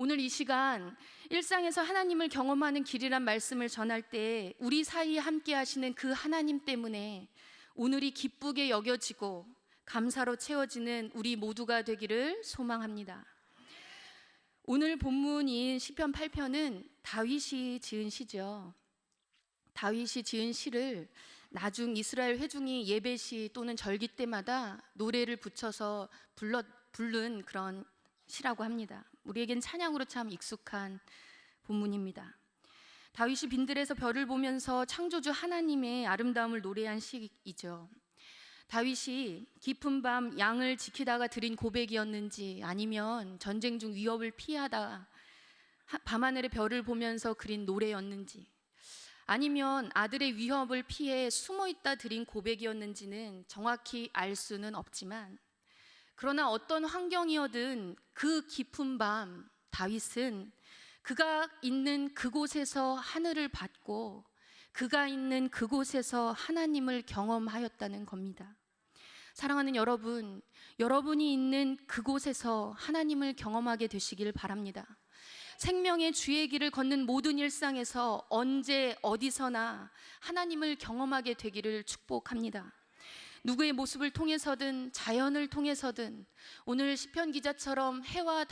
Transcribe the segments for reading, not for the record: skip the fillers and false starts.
오늘 이 시간 일상에서 하나님을 경험하는 길이란 말씀을 전할 때 우리 사이에 함께 하시는 그 하나님 때문에 오늘이 기쁘게 여겨지고 감사로 채워지는 우리 모두가 되기를 소망합니다. 오늘 본문인 시편 8편은 다윗이 지은 시죠. 다윗이 지은 시를 나중 이스라엘 회중이 예배시 또는 절기 때마다 노래를 붙여서 부른 그런 시라고 합니다. 우리에겐 찬양으로 참 익숙한 본문입니다. 다윗이 빈들에서 별을 보면서 창조주 하나님의 아름다움을 노래한 시이죠. 다윗이 깊은 밤 양을 지키다가 드린 고백이었는지, 아니면 전쟁 중 위협을 피하다 밤하늘의 별을 보면서 그린 노래였는지, 아니면 아들의 위협을 피해 숨어있다 드린 고백이었는지는 정확히 알 수는 없지만, 그러나 어떤 환경이어든 그 깊은 밤 다윗은 그가 있는 그곳에서 하늘을 봤고 그가 있는 그곳에서 하나님을 경험하였다는 겁니다. 사랑하는 여러분, 여러분이 있는 그곳에서 하나님을 경험하게 되시길 바랍니다. 생명의 주의 길을 걷는 모든 일상에서 언제 어디서나 하나님을 경험하게 되기를 축복합니다. 누구의 모습을 통해서든 자연을 통해서든, 오늘 시편 기자처럼 해와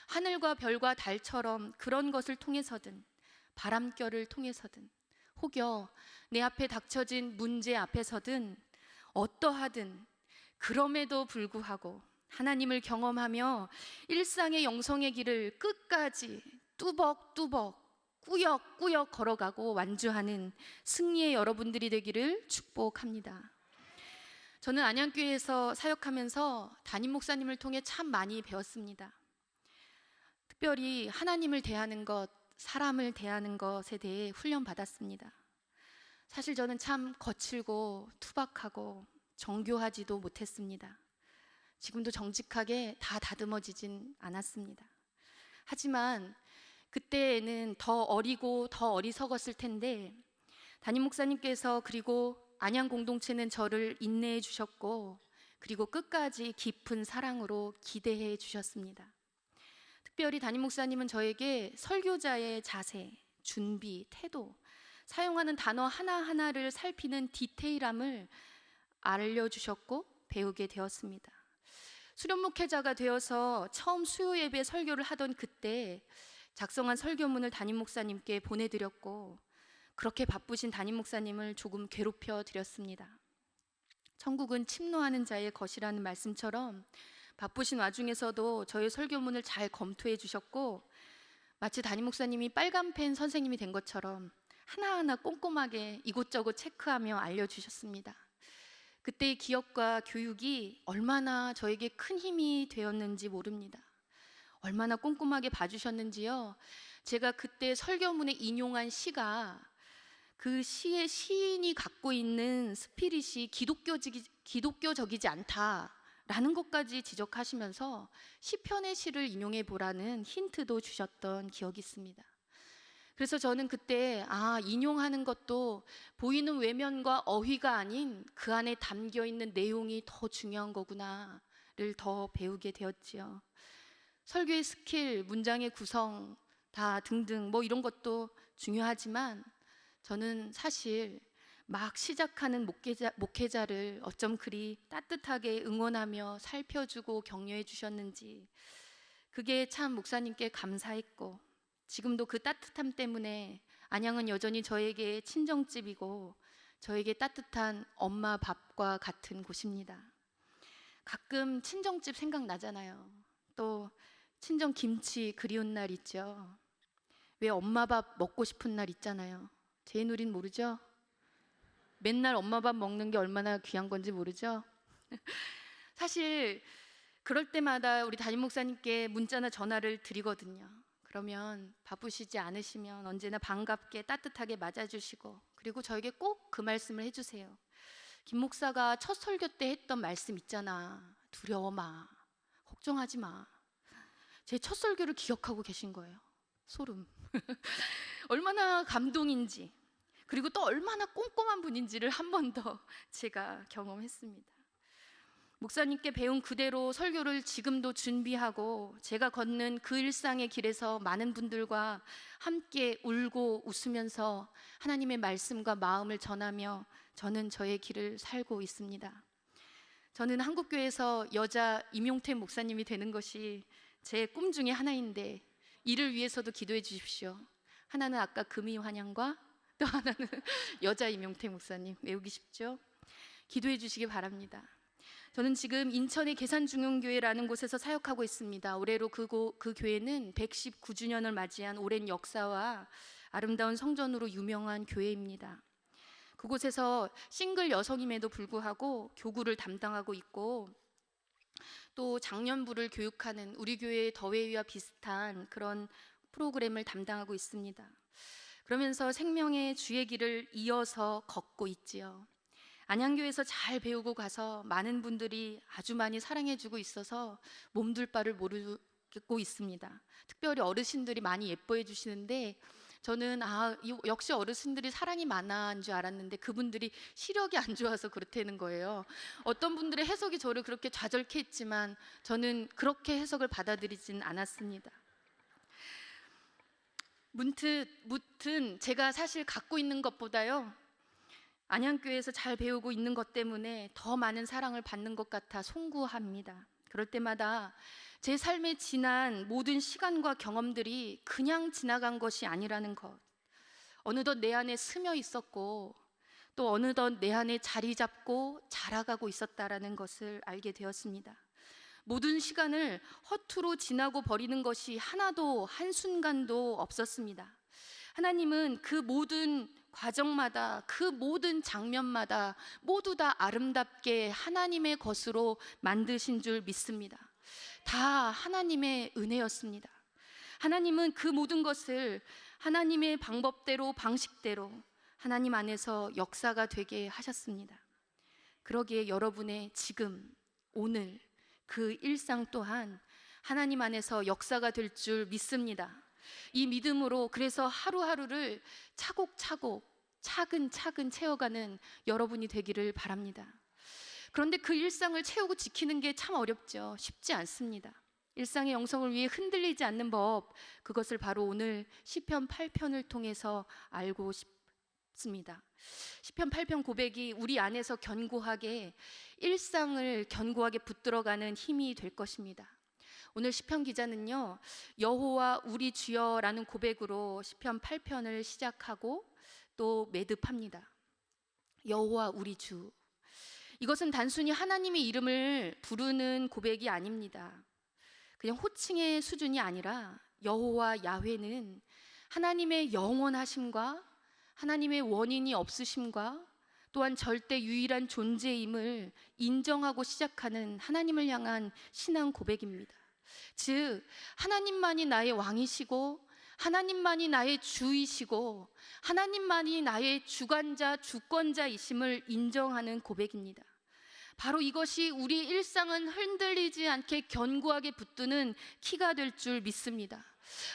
하늘과 별과 달처럼 그런 것을 통해서든, 바람결을 통해서든, 혹여 내 앞에 닥쳐진 문제 앞에서든 어떠하든, 그럼에도 불구하고 하나님을 경험하며 일상의 영성의 길을 끝까지 뚜벅뚜벅 꾸역꾸역 걸어가고 완주하는 승리의 여러분들이 되기를 축복합니다. 저는 안양교회에서 사역하면서 담임 목사님을 통해 참 많이 배웠습니다. 특별히 하나님을 대하는 것, 사람을 대하는 것에 대해 훈련받았습니다. 사실 저는 참 거칠고 투박하고 정교하지도 못했습니다. 지금도 정직하게 다 다듬어지진 않았습니다. 하지만 그때는 더 어리고 더 어리석었을 텐데, 담임 목사님께서 그리고 안양 공동체는 저를 인내해 주셨고, 그리고 끝까지 깊은 사랑으로 기대해 주셨습니다. 특별히 담임 목사님은 저에게 설교자의 자세, 준비, 태도, 사용하는 단어 하나하나를 살피는 디테일함을 알려주셨고 배우게 되었습니다. 수련 목회자가 되어서 처음 수요 예배 설교를 하던 그때 작성한 설교문을 담임 목사님께 보내드렸고, 그렇게 바쁘신 담임 목사님을 조금 괴롭혀 드렸습니다. 천국은 침노하는 자의 것이라는 말씀처럼 바쁘신 와중에서도 저의 설교문을 잘 검토해 주셨고, 마치 담임 목사님이 빨간 펜 선생님이 된 것처럼 하나하나 꼼꼼하게 이곳저곳 체크하며 알려주셨습니다. 그때의 기억과 교육이 얼마나 저에게 큰 힘이 되었는지 모릅니다. 얼마나 꼼꼼하게 봐주셨는지요. 제가 그때 설교문에 인용한 시가 그 시의 시인이 갖고 있는 스피릿이 기독교적이지 않다라는 것까지 지적하시면서 시편의 시를 인용해 보라는 힌트도 주셨던 기억이 있습니다. 그래서 저는 그때 인용하는 것도 보이는 외면과 어휘가 아닌 그 안에 담겨 있는 내용이 더 중요한 거구나를 더 배우게 되었지요. 설교의 스킬, 문장의 구성 다 등등 이런 것도 중요하지만, 저는 사실 막 시작하는 목회자를 어쩜 그리 따뜻하게 응원하며 살펴주고 격려해 주셨는지, 그게 참 목사님께 감사했고, 지금도 그 따뜻함 때문에 안양은 여전히 저에게 친정집이고 저에게 따뜻한 엄마 밥과 같은 곳입니다. 가끔 친정집 생각나잖아요. 또 친정 김치 그리운 날 있죠. 왜 엄마 밥 먹고 싶은 날 있잖아요. 제이누린 모르죠? 맨날 엄마 밥 먹는 게 얼마나 귀한 건지 모르죠? 사실 그럴 때마다 우리 담임 목사님께 문자나 전화를 드리거든요. 그러면 바쁘시지 않으시면 언제나 반갑게 따뜻하게 맞아주시고, 그리고 저에게 꼭 그 말씀을 해주세요. 김 목사가 첫 설교 때 했던 말씀 있잖아. 두려워 마, 걱정하지 마. 제 첫 설교를 기억하고 계신 거예요. 소름. 얼마나 감동인지, 그리고 또 얼마나 꼼꼼한 분인지를 한 번 더 제가 경험했습니다. 목사님께 배운 그대로 설교를 지금도 준비하고 제가 걷는 그 일상의 길에서 많은 분들과 함께 울고 웃으면서 하나님의 말씀과 마음을 전하며 저는 저의 길을 살고 있습니다. 저는 한국교회에서 여자 임용태 목사님이 되는 것이 제 꿈 중에 하나인데 이를 위해서도 기도해 주십시오. 하나는 아까 금이환영과 또 하나는 여자 임용태 목사님, 외우기 쉽죠? 기도해 주시기 바랍니다. 저는 지금 인천의 계산중용교회라는 곳에서 사역하고 있습니다. 올해로 그 교회는 119주년을 맞이한 오랜 역사와 아름다운 성전으로 유명한 교회입니다. 그곳에서 싱글 여성임에도 불구하고 교구를 담당하고 있고 또 장년부를 교육하는 우리 교회의 더웨이와 비슷한 그런 프로그램을 담당하고 있습니다. 그러면서 생명의 주의 길을 이어서 걷고 있지요. 안양교에서 잘 배우고 가서 많은 분들이 아주 많이 사랑해주고 있어서 몸둘 바를 모르고 있습니다. 특별히 어르신들이 많이 예뻐해 주시는데 저는 역시 어르신들이 사랑이 많아인 줄 알았는데 그분들이 시력이 안 좋아서 그렇다는 거예요. 어떤 분들의 해석이 저를 그렇게 좌절케 했지만 저는 그렇게 해석을 받아들이진 않았습니다. 무튼 제가 사실 갖고 있는 것보다요 안양교회에서 잘 배우고 있는 것 때문에 더 많은 사랑을 받는 것 같아 송구합니다. 그럴 때마다 제 삶에 지난 모든 시간과 경험들이 그냥 지나간 것이 아니라는 것, 어느덧 내 안에 스며 있었고 또 어느덧 내 안에 자리 잡고 자라가고 있었다라는 것을 알게 되었습니다. 모든 시간을 허투루 지나고 버리는 것이 하나도 한순간도 없었습니다. 하나님은 그 모든 과정마다 그 모든 장면마다 모두 다 아름답게 하나님의 것으로 만드신 줄 믿습니다. 다 하나님의 은혜였습니다. 하나님은 그 모든 것을 하나님의 방법대로 방식대로 하나님 안에서 역사가 되게 하셨습니다. 그러기에 여러분의 지금 오늘 그 일상 또한 하나님 안에서 역사가 될 줄 믿습니다. 이 믿음으로 그래서 하루하루를 차곡차곡 차근차근 채워가는 여러분이 되기를 바랍니다. 그런데 그 일상을 채우고 지키는 게 참 어렵죠. 쉽지 않습니다. 일상의 영성을 위해 흔들리지 않는 법, 그것을 바로 오늘 시편 8편을 통해서 알고 싶습니다. 시편 8편 고백이 우리 안에서 견고하게 일상을 견고하게 붙들어가는 힘이 될 것입니다. 오늘 시편 기자는요 여호와 우리 주여라는 고백으로 시편 8편을 시작하고 또 매듭합니다. 여호와 우리 주, 이것은 단순히 하나님의 이름을 부르는 고백이 아닙니다. 그냥 호칭의 수준이 아니라 여호와 야훼는 하나님의 영원하심과 하나님의 원인이 없으심과 또한 절대 유일한 존재임을 인정하고 시작하는 하나님을 향한 신앙 고백입니다. 즉 하나님만이 나의 왕이시고 하나님만이 나의 주이시고 하나님만이 나의 주관자 주권자이심을 인정하는 고백입니다. 바로 이것이 우리 일상은 흔들리지 않게 견고하게 붙드는 키가 될 줄 믿습니다.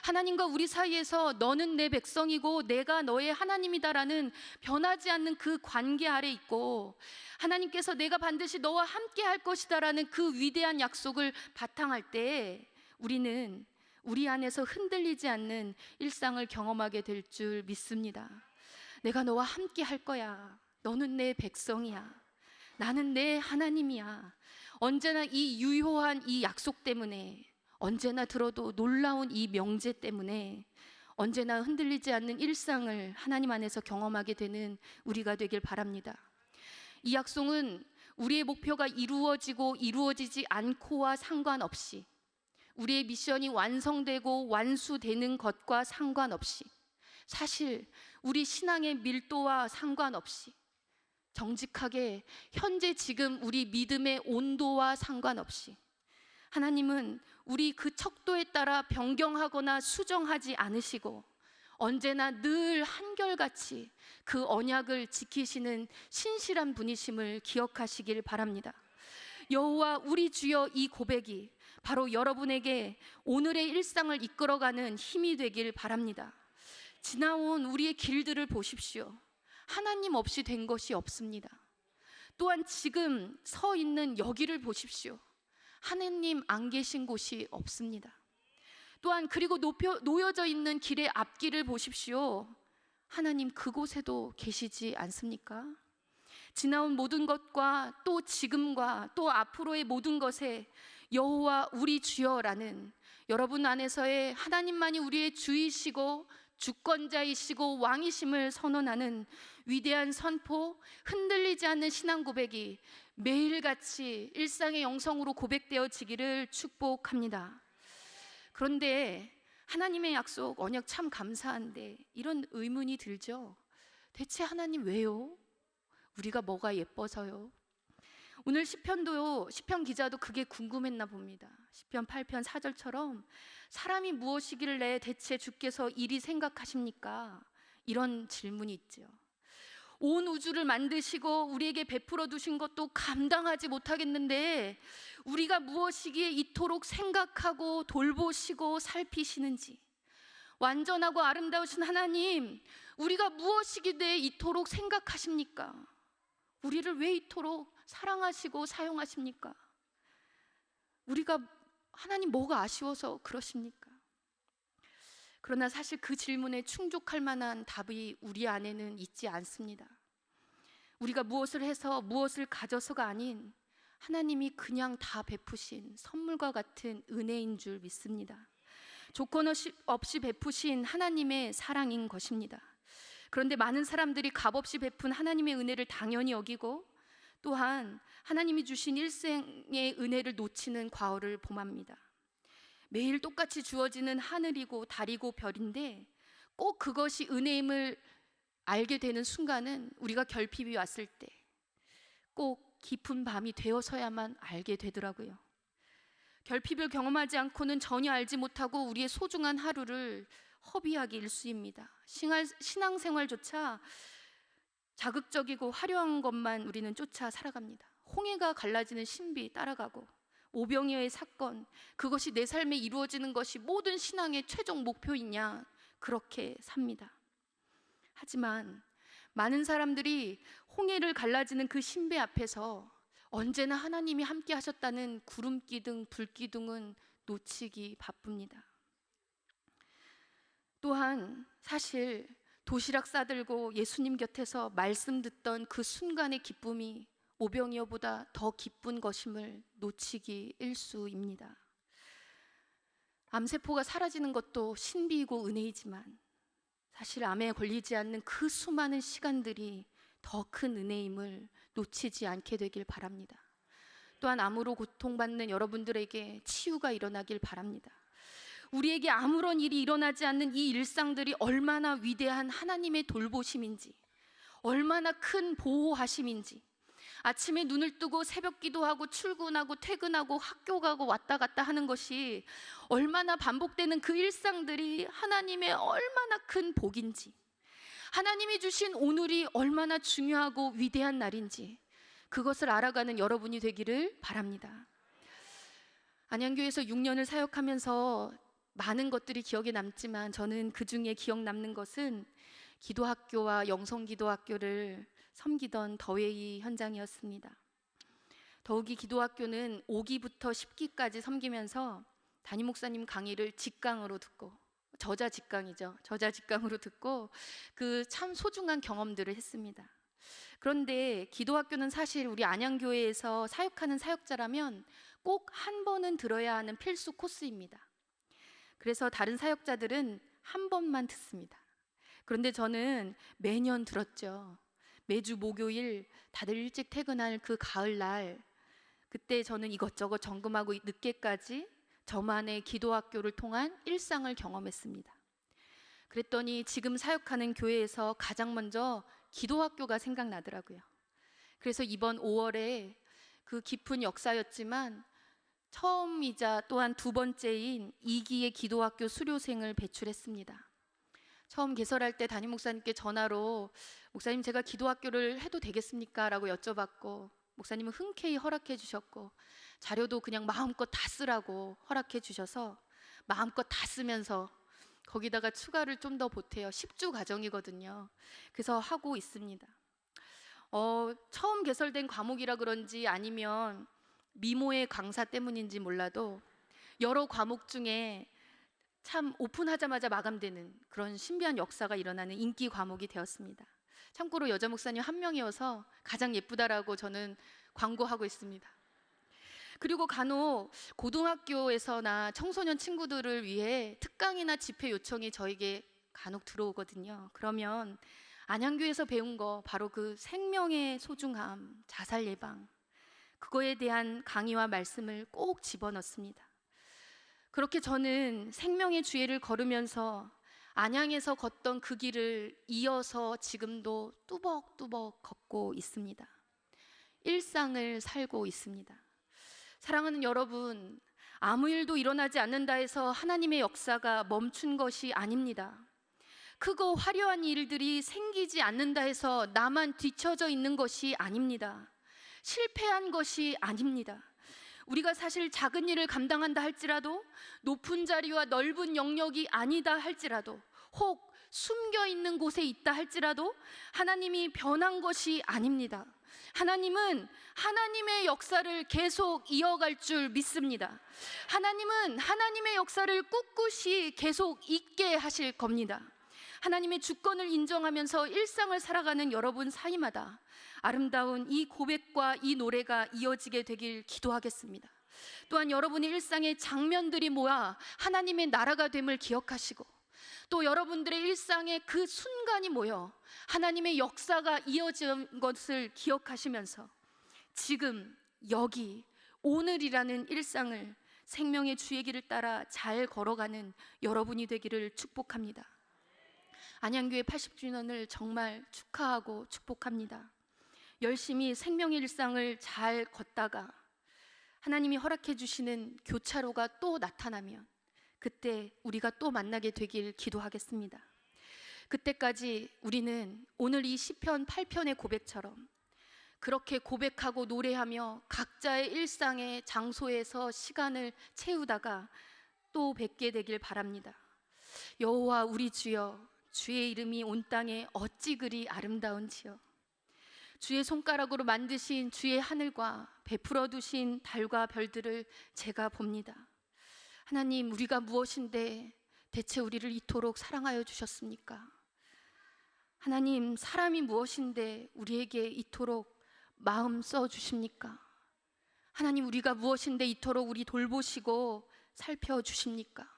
하나님과 우리 사이에서 너는 내 백성이고 내가 너의 하나님이다라는 변하지 않는 그 관계 아래 있고 하나님께서 내가 반드시 너와 함께 할 것이다라는 그 위대한 약속을 바탕할 때 우리는 우리 안에서 흔들리지 않는 일상을 경험하게 될 줄 믿습니다. 내가 너와 함께 할 거야. 너는 내 백성이야. 나는 내 하나님이야. 언제나 이 유효한 이 약속 때문에, 언제나 들어도 놀라운 이 명제 때문에 언제나 흔들리지 않는 일상을 하나님 안에서 경험하게 되는 우리가 되길 바랍니다. 이 약속은 우리의 목표가 이루어지고 이루어지지 않고와 상관없이, 우리의 미션이 완성되고 완수되는 것과 상관없이, 사실 우리 신앙의 밀도와 상관없이, 정직하게 현재 지금 우리 믿음의 온도와 상관없이 하나님은 우리 그 척도에 따라 변경하거나 수정하지 않으시고 언제나 늘 한결같이 그 언약을 지키시는 신실한 분이심을 기억하시길 바랍니다. 여호와 우리 주여, 이 고백이 바로 여러분에게 오늘의 일상을 이끌어가는 힘이 되길 바랍니다. 지나온 우리의 길들을 보십시오. 하나님 없이 된 것이 없습니다. 또한 지금 서 있는 여기를 보십시오. 하느님 안 계신 곳이 없습니다. 또한 그리고 놓여져 있는 길의 앞길을 보십시오. 하나님 그곳에도 계시지 않습니까? 지나온 모든 것과 또 지금과 또 앞으로의 모든 것에 여호와 우리 주여라는 여러분 안에서의 하나님만이 우리의 주이시고 주권자이시고 왕이심을 선언하는 위대한 선포, 흔들리지 않는 신앙 고백이 매일같이 일상의 영성으로 고백되어지기를 축복합니다. 그런데 하나님의 약속, 언약 참 감사한데 이런 의문이 들죠. 대체 하나님 왜요? 우리가 뭐가 예뻐서요? 오늘 시편도, 시편 기자도 그게 궁금했나 봅니다. 시편 8편 4절처럼 사람이 무엇이길래 대체 주께서 이리 생각하십니까? 이런 질문이 있죠. 온 우주를 만드시고 우리에게 베풀어 두신 것도 감당하지 못하겠는데 우리가 무엇이기에 이토록 생각하고 돌보시고 살피시는지, 완전하고 아름다우신 하나님, 우리가 무엇이기에 이토록 생각하십니까? 우리를 왜 이토록 사랑하시고 사용하십니까? 우리가 하나님 뭐가 아쉬워서 그러십니까? 그러나 사실 그 질문에 충족할 만한 답이 우리 안에는 있지 않습니다. 우리가 무엇을 해서 무엇을 가져서가 아닌 하나님이 그냥 다 베푸신 선물과 같은 은혜인 줄 믿습니다. 조건 없이 베푸신 하나님의 사랑인 것입니다. 그런데 많은 사람들이 값없이 베푼 하나님의 은혜를 당연히 여기고 또한 하나님이 주신 일생의 은혜를 놓치는 과오를 범합니다. 매일 똑같이 주어지는 하늘이고 달이고 별인데 꼭 그것이 은혜임을 알게 되는 순간은 우리가 결핍이 왔을 때 꼭 깊은 밤이 되어서야만 알게 되더라고요. 결핍을 경험하지 않고는 전혀 알지 못하고 우리의 소중한 하루를 허비하기 일쑤입니다. 신앙생활조차 자극적이고 화려한 것만 우리는 쫓아 살아갑니다. 홍해가 갈라지는 신비 따라가고 오병이어의 사건, 그것이 내 삶에 이루어지는 것이 모든 신앙의 최종 목표이냐, 그렇게 삽니다. 하지만 많은 사람들이 홍해를 갈라지는 그 신비 앞에서 언제나 하나님이 함께 하셨다는 구름기둥, 불기둥은 놓치기 바쁩니다. 또한 사실 도시락 싸들고 예수님 곁에서 말씀 듣던 그 순간의 기쁨이 오병이어보다 더 기쁜 것임을 놓치기 일쑤입니다. 암세포가 사라지는 것도 신비이고 은혜이지만 사실 암에 걸리지 않는 그 수많은 시간들이 더 큰 은혜임을 놓치지 않게 되길 바랍니다. 또한 암으로 고통받는 여러분들에게 치유가 일어나길 바랍니다. 우리에게 아무런 일이 일어나지 않는 이 일상들이 얼마나 위대한 하나님의 돌보심인지, 얼마나 큰 보호하심인지, 아침에 눈을 뜨고 새벽 기도하고 출근하고 퇴근하고 학교 가고 왔다 갔다 하는 것이 얼마나 반복되는 그 일상들이 하나님의 얼마나 큰 복인지, 하나님이 주신 오늘이 얼마나 중요하고 위대한 날인지 그것을 알아가는 여러분이 되기를 바랍니다. 안양교회에서 6년을 사역하면서 많은 것들이 기억에 남지만 저는 그 중에 기억 남는 것은 기도학교와 영성기도학교를 섬기던 더웨이 현장이었습니다. 더욱이 기도학교는 5기부터 10기까지 섬기면서 담임 목사님 강의를 직강으로 듣고, 저자 직강으로 듣고 그 참 소중한 경험들을 했습니다. 그런데 기도학교는 사실 우리 안양교회에서 사역하는 사역자라면 꼭 한 번은 들어야 하는 필수 코스입니다. 그래서 다른 사역자들은 한 번만 듣습니다. 그런데 저는 매년 들었죠. 매주 목요일 다들 일찍 퇴근할 그 가을날, 그때 저는 이것저것 점검하고 늦게까지 저만의 기도학교를 통한 일상을 경험했습니다. 그랬더니 지금 사역하는 교회에서 가장 먼저 기도학교가 생각나더라고요. 그래서 이번 5월에 그 깊은 역사였지만 처음이자 또한 두 번째인 2기의 기도학교 수료생을 배출했습니다. 처음 개설할 때 담임 목사님께 전화로 목사님 제가 기도학교를 해도 되겠습니까? 라고 여쭤봤고 목사님은 흔쾌히 허락해 주셨고 자료도 그냥 마음껏 다 쓰라고 허락해 주셔서 마음껏 다 쓰면서 거기다가 추가를 좀 더 보태요. 10주 과정이거든요. 그래서 하고 있습니다. 처음 개설된 과목이라 그런지 아니면 미모의 강사 때문인지 몰라도 여러 과목 중에 참 오픈하자마자 마감되는 그런 신비한 역사가 일어나는 인기 과목이 되었습니다. 참고로 여자 목사님 한 명이어서 가장 예쁘다라고 저는 광고하고 있습니다. 그리고 간혹 고등학교에서나 청소년 친구들을 위해 특강이나 집회 요청이 저에게 간혹 들어오거든요. 그러면 안양교에서 배운 거 바로 그 생명의 소중함, 자살 예방, 그거에 대한 강의와 말씀을 꼭 집어넣습니다. 그렇게 저는 생명의 주의를 걸으면서 안양에서 걷던 그 길을 이어서 지금도 뚜벅뚜벅 걷고 있습니다. 일상을 살고 있습니다. 사랑하는 여러분, 아무 일도 일어나지 않는다 해서 하나님의 역사가 멈춘 것이 아닙니다. 크고 화려한 일들이 생기지 않는다 해서 나만 뒤처져 있는 것이 아닙니다. 실패한 것이 아닙니다. 우리가 사실 작은 일을 감당한다 할지라도, 높은 자리와 넓은 영역이 아니다 할지라도, 혹 숨겨 있는 곳에 있다 할지라도 하나님이 변한 것이 아닙니다. 하나님은 하나님의 역사를 계속 이어갈 줄 믿습니다. 하나님은 하나님의 역사를 꿋꿋이 계속 있게 하실 겁니다. 하나님의 주권을 인정하면서 일상을 살아가는 여러분 사이마다 아름다운 이 고백과 이 노래가 이어지게 되길 기도하겠습니다. 또한 여러분의 일상의 장면들이 모아 하나님의 나라가 됨을 기억하시고, 또 여러분들의 일상의 그 순간이 모여 하나님의 역사가 이어진 것을 기억하시면서 지금 여기 오늘이라는 일상을 생명의 주의 길을 따라 잘 걸어가는 여러분이 되기를 축복합니다. 안양교회 80주년을 정말 축하하고 축복합니다. 열심히 생명의 일상을 잘 걷다가 하나님이 허락해 주시는 교차로가 또 나타나면 그때 우리가 또 만나게 되길 기도하겠습니다. 그때까지 우리는 오늘 이 시편 8편의 고백처럼 그렇게 고백하고 노래하며 각자의 일상의 장소에서 시간을 채우다가 또 뵙게 되길 바랍니다. 여호와 우리 주여, 주의 이름이 온 땅에 어찌 그리 아름다운지요. 주의 손가락으로 만드신 주의 하늘과 베풀어 두신 달과 별들을 제가 봅니다. 하나님, 우리가 무엇인데 대체 우리를 이토록 사랑하여 주셨습니까? 하나님, 사람이 무엇인데 우리에게 이토록 마음 써 주십니까? 하나님, 우리가 무엇인데 이토록 우리 돌보시고 살펴 주십니까?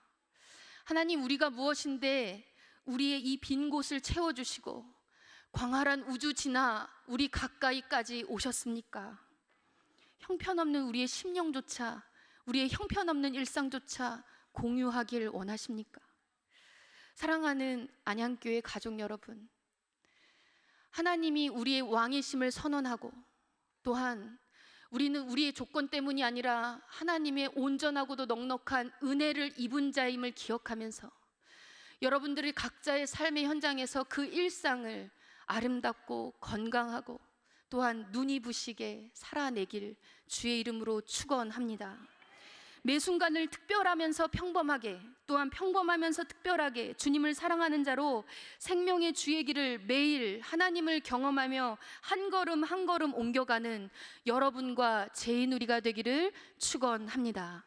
하나님, 우리가 무엇인데 우리의 이 빈 곳을 채워 주시고 광활한 우주 지나 우리 가까이까지 오셨습니까? 형편없는 우리의 심령조차, 우리의 형편없는 일상조차 공유하길 원하십니까? 사랑하는 안양교회 가족 여러분, 하나님이 우리의 왕이심을 선언하고, 또한 우리는 우리의 조건 때문이 아니라 하나님의 온전하고도 넉넉한 은혜를 입은 자임을 기억하면서 여러분들이 각자의 삶의 현장에서 그 일상을 아름답고 건강하고 또한 눈이 부시게 살아내길 주의 이름으로 축원합니다. 매 순간을 특별하면서 평범하게, 또한 평범하면서 특별하게 주님을 사랑하는 자로 생명의 주의 길을 매일 하나님을 경험하며 한 걸음 한 걸음 옮겨가는 여러분과 제 누리가 되기를 축원합니다.